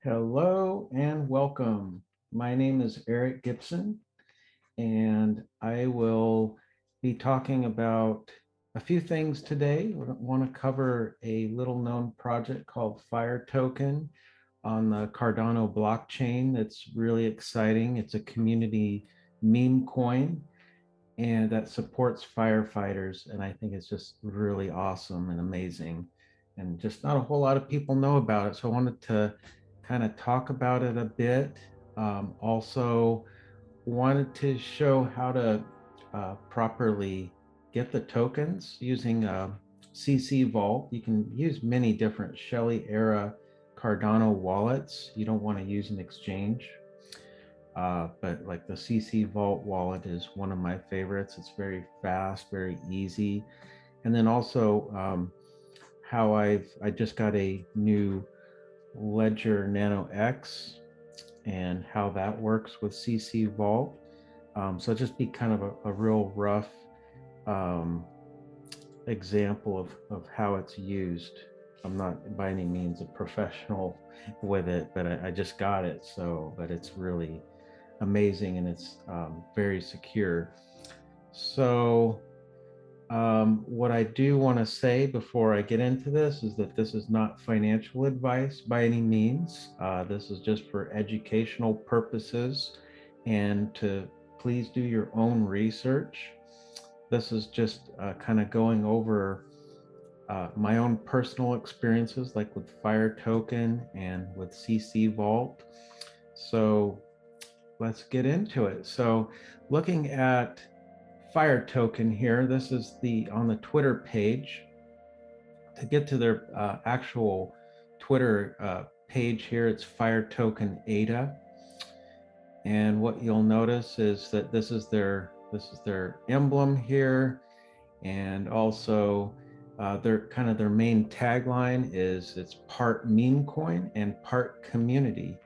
Hello and welcome. My name is Eric Gibson, and I will be talking about a few things today. I want to cover a little known project called Fire Token on the Cardano blockchain. That's really exciting. It's a community meme coin and that supports firefighters. And I think it's just really awesome and amazing. And just not a whole lot of people know about it. So I wanted to kind of talk about it a bit. Also, wanted to show how to properly get the tokens using CCvault. You can use many different Shelley-era Cardano wallets. You don't want to use an exchange. But like the CCvault wallet is one of my favorites. It's very fast, very easy. And then also how I just got a new Ledger Nano X and how that works with CCvault. So just be kind of a real rough um, example of how it's used. I'm not by any means a professional with it, but I just got it. So, but it's really amazing and it's very secure. So, what I do want to say before I get into this is that this is not financial advice by any means. This is just for educational purposes and to please do your own research. This is just kind of going over my own personal experiences, like with Fire Token and with CCvault. So let's get into it. So looking at Fire Token here, this is the on the Twitter page. To get to their actual Twitter page here, it's Fire Token ADA. And what you'll notice is that this is their emblem here, and also their main tagline is it's part meme coin and part community,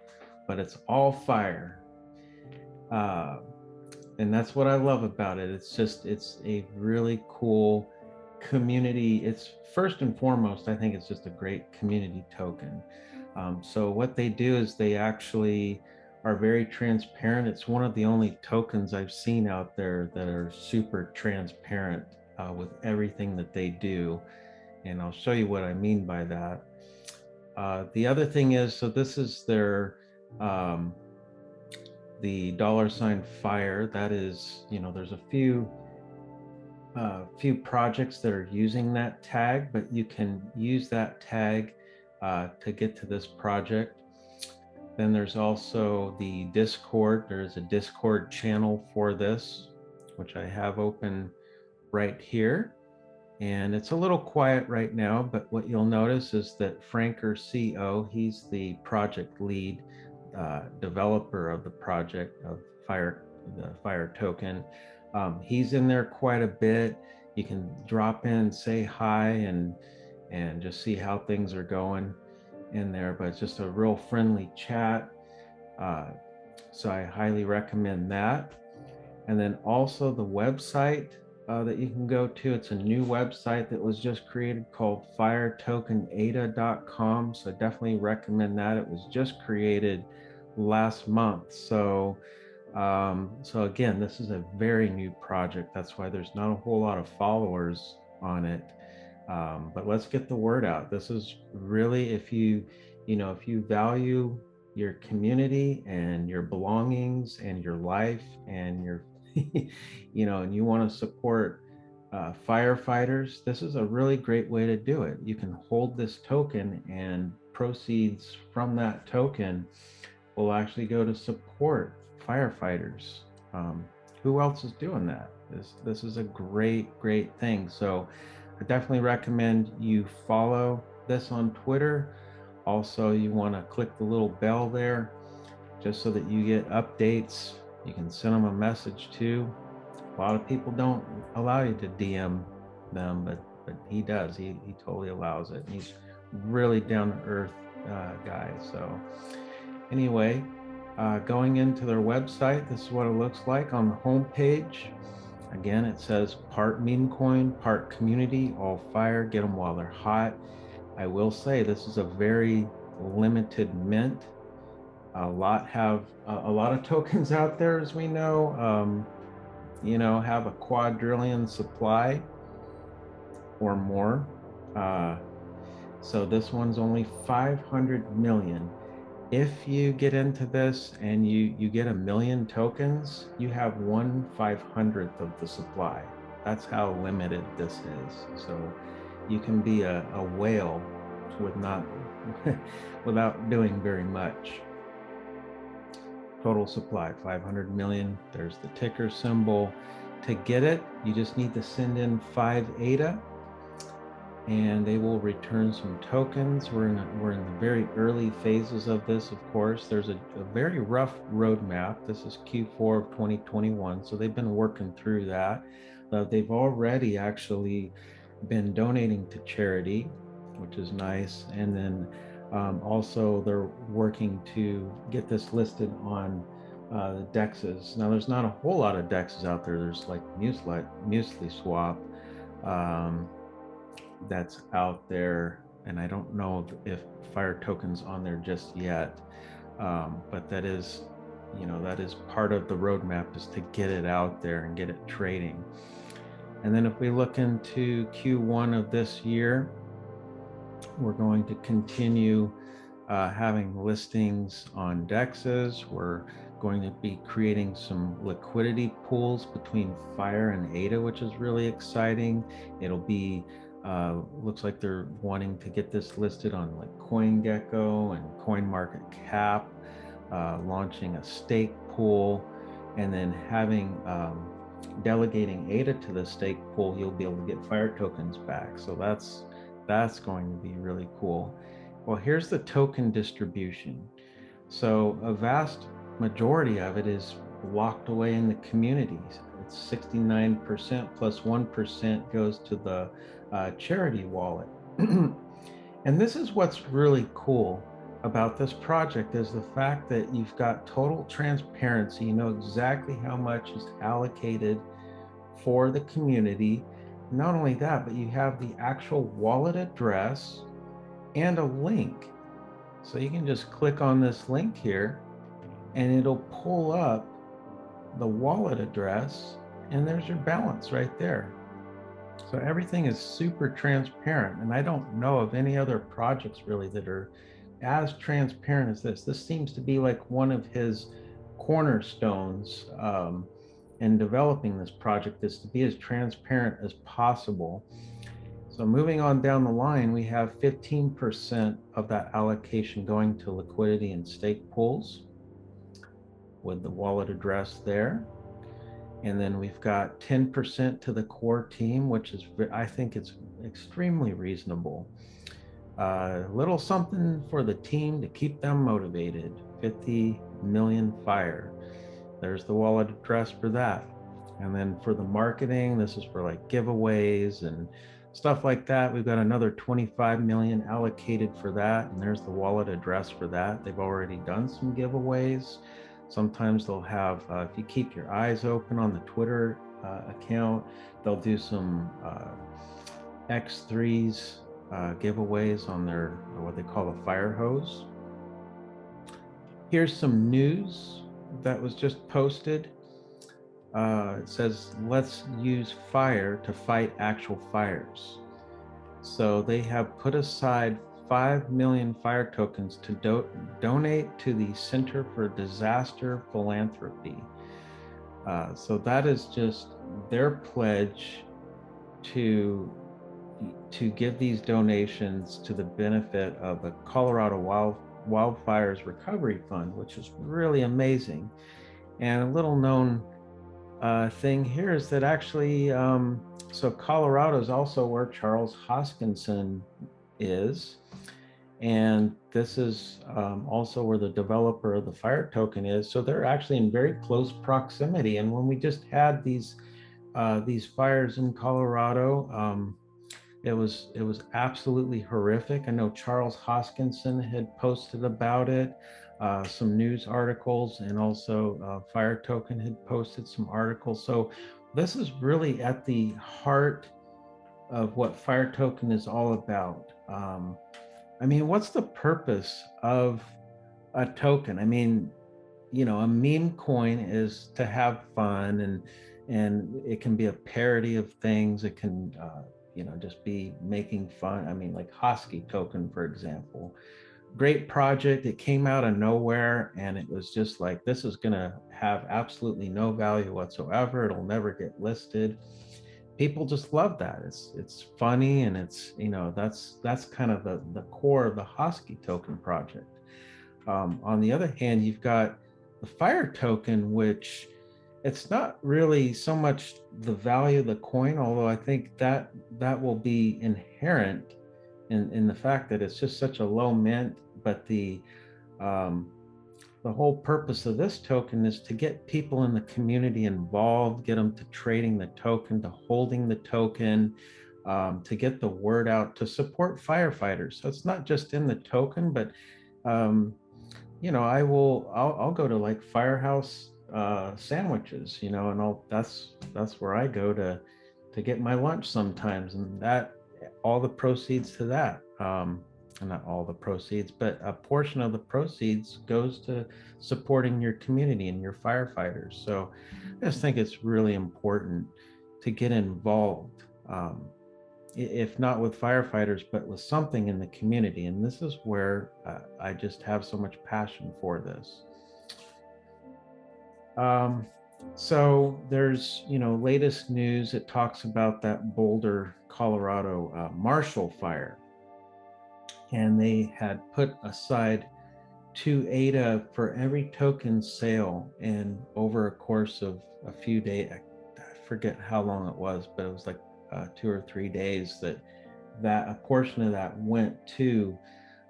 but it's all fire. Uh, and that's what I love about it. It's a really cool community. It's first and foremost, I think it's just a great community token. So what they do is they actually are very transparent. It's one of the only tokens I've seen out there that are super transparent with everything that they do. And I'll show you what I mean by that. The other thing is, so this is their um, the $ fire. That is, there's a few projects that are using that tag, but you can use that tag to get to this project. Then there's also the Discord. There's a Discord channel for this, which I have open right here. And it's a little quiet right now, but what you'll notice is that Franker CO, he's the project lead developer of the project of the Fire Token. He's in there quite a bit. You can drop in, say hi, and just see how things are going in there. But it's just a real friendly chat. Uh, so I highly recommend that. And then also the website that you can go to. It's a new website that was just created called firetokenada.com. So I definitely recommend that. It was just created last month. So again, this is a very new project. That's why there's not a whole lot of followers on it. But let's get the word out. This is really, if you value your community and your belongings and your life and your, and you want to support firefighters, this is a really great way to do it. You can hold this token and proceeds from that token will actually go to support firefighters. Um, who else is doing that? This is a great thing. So I definitely recommend you follow this on Twitter. Also, you want to click the little bell there just so that you get updates. You can send them a message too. A lot of people don't allow you to DM them, but he does. He totally allows it. And he's really down to earth guy. So anyway, going into their website, this is what it looks like on the home page. Again, it says part meme coin, part community, all fire, get them while they're hot. I will say this is a very limited mint. A lot of tokens out there, as we know. Have a quadrillion supply or more. Uh, so this one's only 500 million. If you get into this and you get 1 million tokens, you have 1/500th of the supply. That's how limited this is. So you can be a whale with not without doing very much. Total supply 500 million. There's the ticker symbol. To get it, you just need to send in 5 ADA and they will return some tokens. We're in the very early phases of this, of course. There's a very rough roadmap. This is Q4 of 2021, so they've been working through that. They've already actually been donating to charity, which is nice. And then also they're working to get this listed on the DEXs. Now, there's not a whole lot of DEXs out there. There's like Muesli Swap. That's out there, and I don't know if Fire Token's on there just yet, but that is part of the roadmap, is to get it out there and get it trading. And then if we look into Q1 of this year, we're going to continue having listings on DEXs. We're going to be creating some liquidity pools between Fire and ADA, which is really exciting. It'll be looks like they're wanting to get this listed on like CoinGecko and CoinMarketCap, launching a stake pool, and then having delegating ADA to the stake pool, you'll be able to get Fire tokens back. So that's going to be really cool. Well, here's the token distribution. So a vast majority of it is locked away in the communities. It's 69% plus 1% goes to the charity wallet. And this is what's really cool about this project, is the fact that you've got total transparency. You know exactly how much is allocated for the community. Not only that, but you have the actual wallet address and a link. So you can just click on this link here and it'll pull up the wallet address, and there's your balance right there. So everything is super transparent, and I don't know of any other projects really that are as transparent as this. This seems to be like one of his cornerstones in developing this project, is to be as transparent as possible. So moving on down the line, we have 15% of that allocation going to liquidity and stake pools with the wallet address there. And then we've got 10% to the core team, which is, I think it's extremely reasonable. Little something for the team to keep them motivated. 50 million Fire. There's the wallet address for that. And then for the marketing, this is for like giveaways and stuff like that. We've got another 25 million allocated for that. And there's the wallet address for that. They've already done some giveaways. Sometimes they'll have, if you keep your eyes open on the Twitter account, they'll do some X3s giveaways on their, what they call a fire hose. Here's some news that was just posted. It says, let's use fire to fight actual fires. So they have put aside 5 million Fire tokens to donate to the Center for Disaster Philanthropy. So that is just their pledge to give these donations to the benefit of the Colorado Wildfires Recovery Fund, which is really amazing. And a little known thing here is that actually, so Colorado is also where Charles Hoskinson is. And this is also where the developer of the Fire token is. So they're actually in very close proximity. And when we just had these fires in Colorado, it was absolutely horrific. I know Charles Hoskinson had posted about it, some news articles, and also Fire Token had posted some articles. So this is really at the heart of what Fire Token is all about. I mean, what's the purpose of a token. I mean, a meme coin is to have fun, and it can be a parody of things. It can, just be making fun. I mean, like Hosky token, for example. Great project. It came out of nowhere, and it was just like, this is going to have absolutely no value whatsoever. It'll never get listed. People just love that. It's funny, and it's, that's kind of the core of the Hosky token project. On the other hand, you've got the Fire token, which it's not really so much the value of the coin, although I think that will be inherent in the fact that it's just such a low mint. But um, the whole purpose of this token is to get people in the community involved, get them to trading the token, to holding the token, to get the word out, to support firefighters. So it's not just in the token, but I'll go to like Firehouse sandwiches, and that's where I go to get my lunch sometimes, and that all the proceeds to that, not all the proceeds, but a portion of the proceeds goes to supporting your community and your firefighters. So I just think it's really important to get involved. If not with firefighters, but with something in the community. And this is where I just have so much passion for this. So there's, latest news. It talks about that Boulder, Colorado Marshall fire. And they had put aside 2 ADA for every token sale. And over a course of a few days, I forget how long it was, but it was like 2 or 3 days that a portion of that went to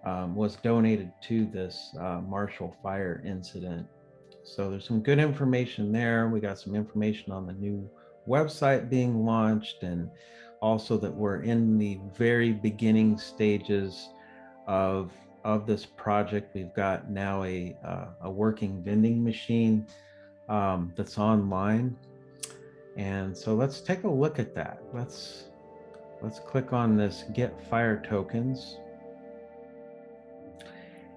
was donated to this Marshall fire incident. So there's some good information there. We got some information on the new website being launched, and also that we're in the very beginning stages of this project. We've got now a working vending machine that's online. And so let's take a look at that. Let's click on this Get Fire Tokens.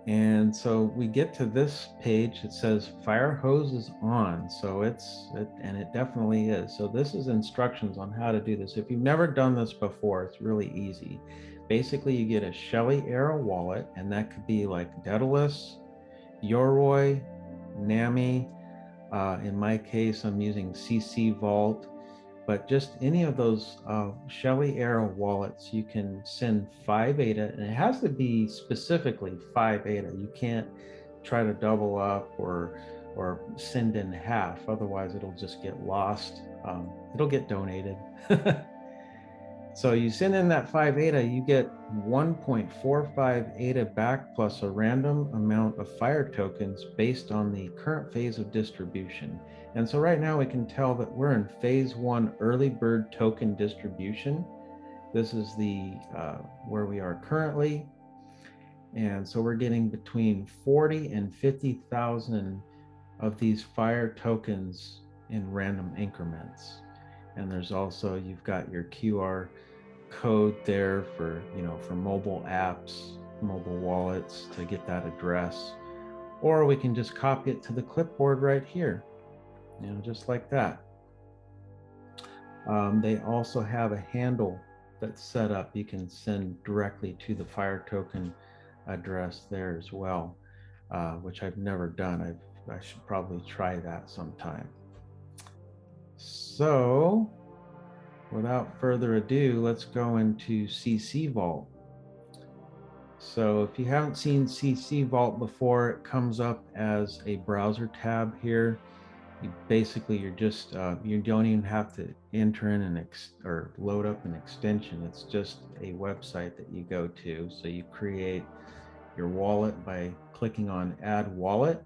And so we get to this page. It says fire hose is on. So it definitely is. So this is instructions on how to do this. If you've never done this before, it's really easy. Basically, you get a Shelley-era wallet, and that could be like Daedalus, Yoroi, NAMI. In my case, I'm using CCvault. But just any of those Shelley-era wallets, you can send 5 ADA, and it has to be specifically 5 ADA. You can't try to double up or send in half, otherwise it'll just get lost. It'll get donated. So you send in that 5 ADA, you get 1.45 ADA back plus a random amount of fire tokens based on the current phase of distribution. And so right now we can tell that we're in phase 1 early bird token distribution. This is the where we are currently. And so we're getting between 40 and 50,000 of these fire tokens in random increments. And there's also, you've got your QR code there for, for mobile apps, mobile wallets, to get that address. Or we can just copy it to the clipboard right here, just like that. They also have a handle that's set up. You can send directly to the fire token address there as well, which I've never done. I should probably try that sometime. So without further ado, let's go into CCvault. So if you haven't seen CCvault before, it comes up as a browser tab here. You're just, you don't even have to enter in or load up an extension. It's just a website that you go to. So you create your wallet by clicking on Add Wallet,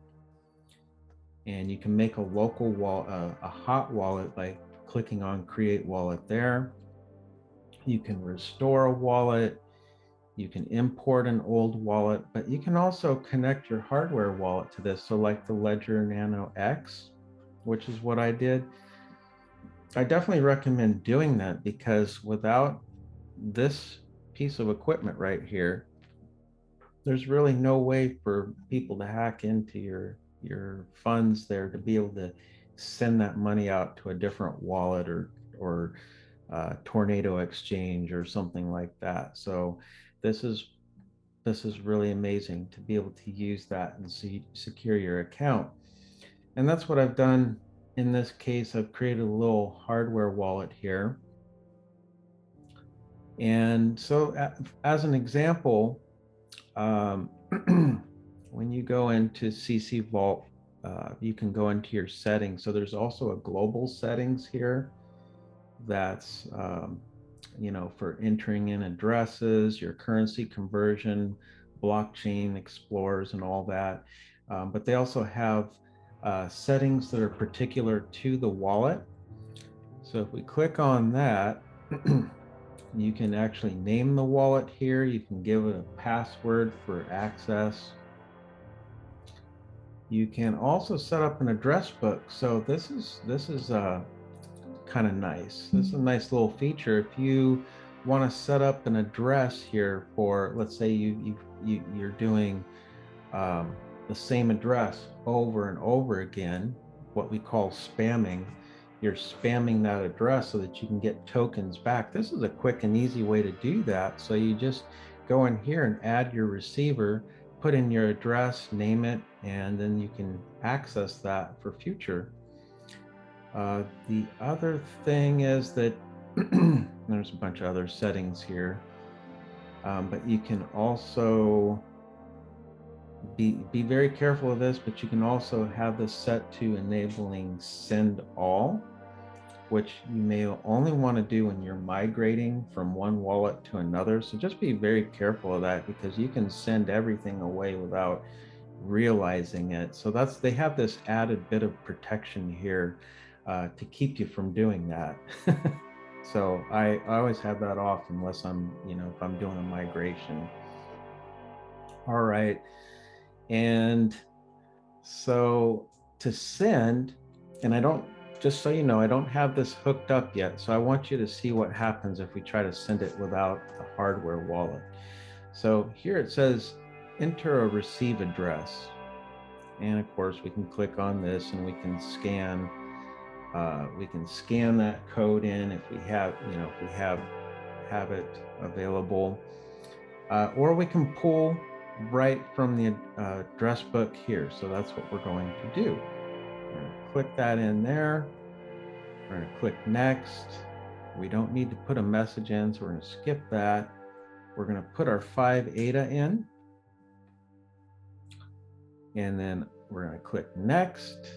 and you can make a local wallet, a hot wallet, by clicking on Create Wallet there. You can restore a wallet. You can import an old wallet, but you can also connect your hardware wallet to this. So like the Ledger Nano X, which is what I did. I definitely recommend doing that, because without this piece of equipment right here, there's really no way for people to hack into your funds there to be able to send that money out to a different wallet or tornado exchange or something like that. So this is this is really amazing to be able to use that and secure your account. And that's what I've done in this case. I've created a little hardware wallet here. And so as an example, um, when you go into CCvault, you can go into your settings. So there's also a global settings here that's for entering in addresses, your currency conversion, blockchain explorers, and all that. But they also have settings that are particular to the wallet. So if we click on that, you can actually name the wallet here. You can give it a password for access. You can also set up an address book. So this is kind of nice. This is a nice little feature. If you want to set up an address here for, let's say you're doing the same address over and over again, what we call spamming. You're spamming that address so that you can get tokens back. This is a quick and easy way to do that. So you just go in here and add your receiver, put in your address, name it, and then you can access that for future. The other thing is that there's a bunch of other settings here, but you can also be very careful of this, but you can also have this set to enabling send all, which you may only want to do when you're migrating from one wallet to another. So just be very careful of that, because you can send everything away without realizing it. So they have this added bit of protection here to keep you from doing that. So I always have that off unless I'm, if I'm doing a migration. All right. And so to send, and just so you know, I don't have this hooked up yet. So I want you to see what happens if we try to send it without the hardware wallet. So here it says, enter a receive address. And of course we can click on this and we can scan that code in if we have, have it available, or we can pull right from the address book here. So that's what we're going to do. We're going to click that in there. We're going to click next. We don't need to put a message in, so we're going to skip that. We're going to put our 5 ADA in, and then we're going to click next.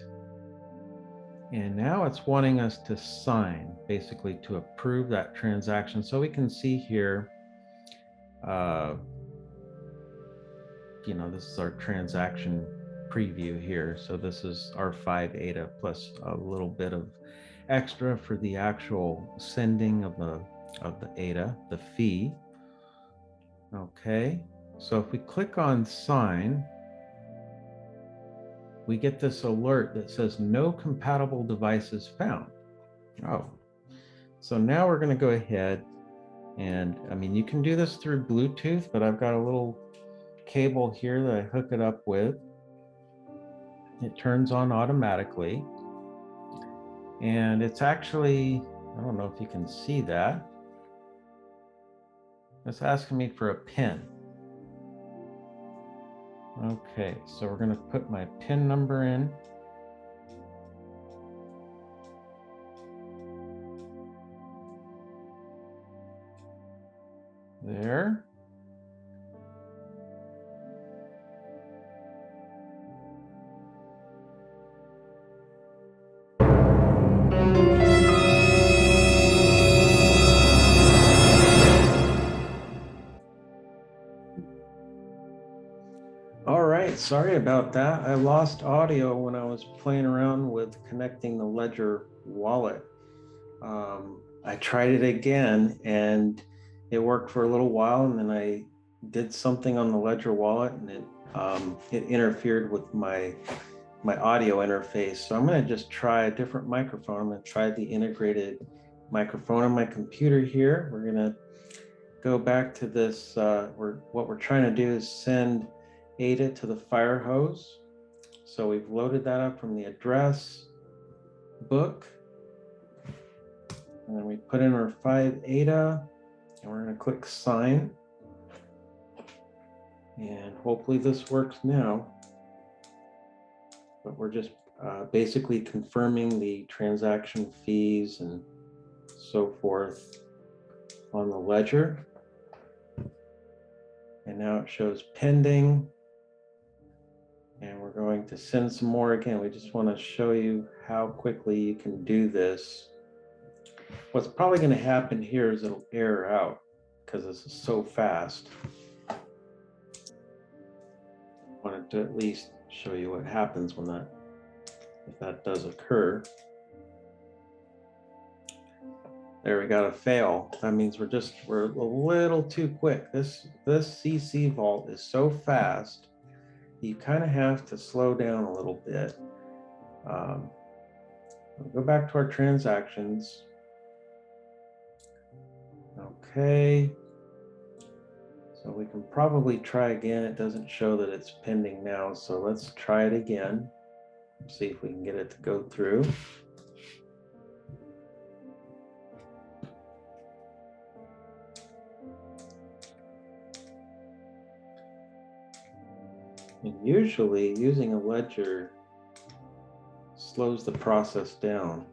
And now it's wanting us to sign, basically to approve that transaction. So we can see here, this is our transaction preview here. So this is our 5 ADA plus a little bit of extra for the actual sending of the ADA, the fee. Okay, so if we click on sign, we get this alert that says no compatible devices found. Oh, so now we're going to go ahead and, you can do this through Bluetooth, but I've got a little cable here that I hook it up with. It turns on automatically, and it's actually, I don't know if you can see that. It's asking me for a PIN. Okay, so we're going to put my PIN number in. There. All right, sorry about that. I lost audio when I was playing around with connecting the Ledger wallet. I tried it again and it worked for a little while, and then I did something on the Ledger wallet and it interfered with my audio interface. So I'm going to just try a different microphone. I'm going to try the integrated microphone on my computer here. We're going to go back to this, what we're trying to do is send ADA to the fire hose. So we've loaded that up from the address book. And then we put in our 5 ADA, and we're going to click sign. And hopefully this works now. But we're just basically confirming the transaction fees and so forth on the ledger. And now it shows pending. And we're going to send some more again. We just want to show you how quickly you can do this. What's probably going to happen here is it'll error out because this is so fast. I wanted to at least show you what happens when that, if that does occur. There, we got a fail. That means we're a little too quick. This CCvault is so fast, you kind of have to slow down a little bit. We'll go back to our transactions. Okay. So we can probably try again. It doesn't show that it's pending now, so let's try it again. See if we can get it to go through. And usually using a ledger slows the process down.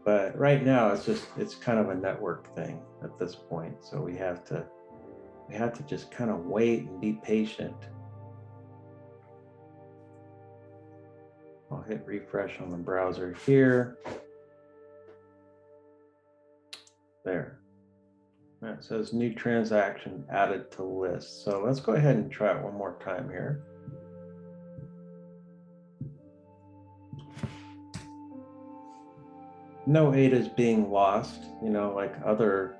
But right now it's kind of a network thing at this point. So we have to just kind of wait and be patient. I'll hit refresh on the browser here. There. It says new transaction added to list. So let's go ahead and try it one more time here. No ADA is being lost, you know, like other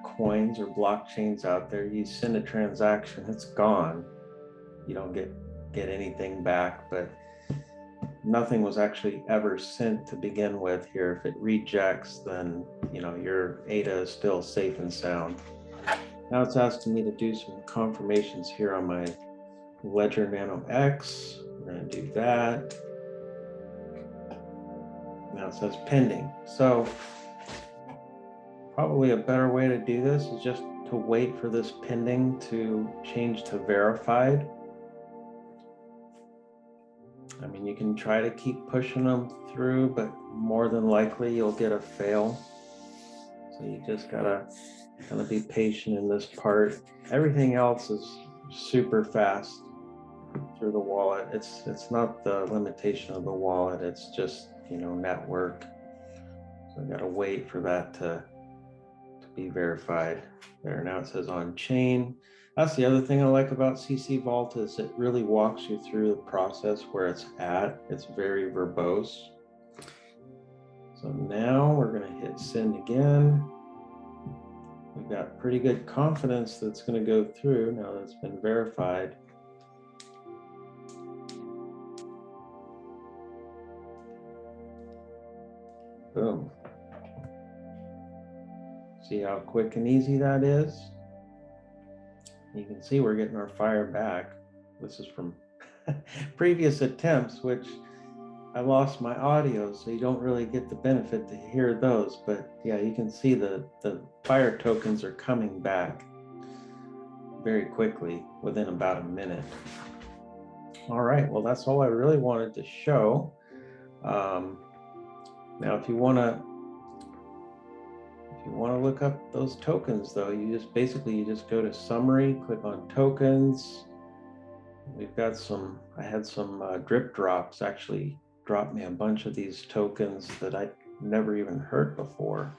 coins or blockchains out there. You send a transaction, it's gone. You don't get anything back, but nothing was actually ever sent to begin with here. If it rejects, then you know your ADA is still safe and sound. Now it's asking me to do some confirmations here on my Ledger Nano X. We're going to do that. Now it says pending. So probably a better way to do this is just to wait for this pending to change to verified. I mean, you can try to keep pushing them through, but more than likely you'll get a fail. So you just gotta kind of be patient in this part. Everything else is super fast through the wallet. It's not the limitation of the wallet, it's just, you know, network. So I gotta wait for that to be verified. There, now it says on chain. That's the other thing I like about CCvault is it really walks you through the process where it's at. It's very verbose. So now we're going to hit send again. We've got pretty good confidence that it's going to go through now that it's been verified. Boom. See how quick and easy that is? You can see we're getting our fire back. This is from previous attempts, which I lost my audio, so you don't really get the benefit to hear those. But yeah, you can see the fire tokens are coming back very quickly within about a minute. All right, well, that's all I really wanted to show. Now, if you want to look up those tokens, though, you just go to summary, click on tokens. We've got I had some drip drops actually drop me a bunch of these tokens that I never even heard before.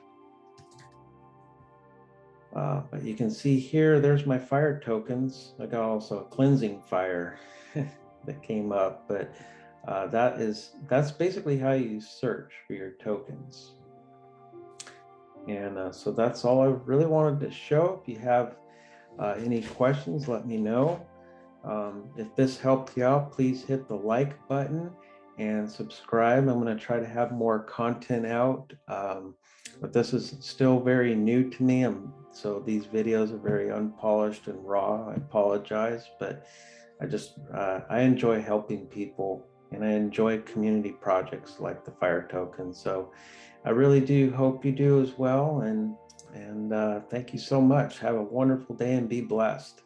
But you can see here, there's my fire tokens. I got also a cleansing fire that came up, but that's basically how you search for your tokens. And so that's all I really wanted to show. If you have any questions, let me know. If this helped you out, please hit the like button and subscribe. I'm going to try to have more content out, but this is still very new to me. So these videos are very unpolished and raw. I apologize, but I enjoy helping people, and I enjoy community projects like the Fire Token. So I really do hope you do as well. And thank you so much. Have a wonderful day and be blessed.